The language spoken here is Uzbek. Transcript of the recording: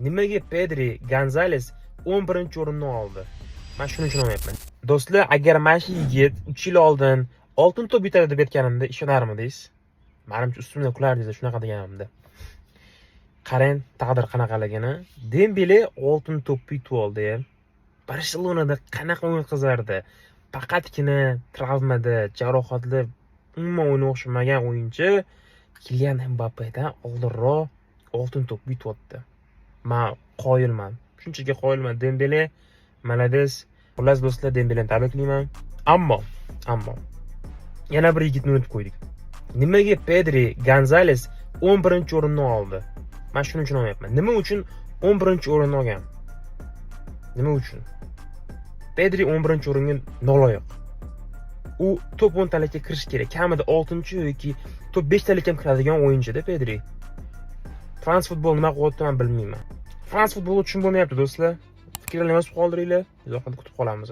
Nimaga Pedri Gonzales 11-o'rinni oldi? Men shuni tushunmayapman. Do'stlar, agar mana shu yigit 3 yil oldin oltin to'p yutadi deb aytganimda ishonarmidingiz? Menimcha ustimdan kulardingiz shunaqa deganimda. Qarang, taqdir qanaqaligini. Dembele oltin to'p yutib oldi. Barselonada qanaqa o'yin qizardi? Faqatgina travmada, jarohatli, umuman o'yinga o'xshamagan o'yinchi Kylian Mbappedan oldinroq oltin to'p yutyapti. Men qoyilman. Shunchaki qoyilman. Dembele malades. Xullas do'stlar, Dembeleni tabriklayman. Ammo yana bir yigitni unutib qo'ydik. Nimaga Pedri Gonzales 11-o'rinni oldi? Men shuni tushunmayapman. Nima uchun 11-o'rinni olgan? Nima uchun? Pedri 11-o'ringa noloyiq. U top 10talikka kirish kerak. Kamida 6 yoki top 5talik ham kiradigan o'yinchi-da Pedri. Frans futbol nima qilyapti men bilmayman. Frans futboli tushunib bo'lmayapti do'stlar. Fikrlaringizni qoldiringlar. Izohini kutib qolamiz.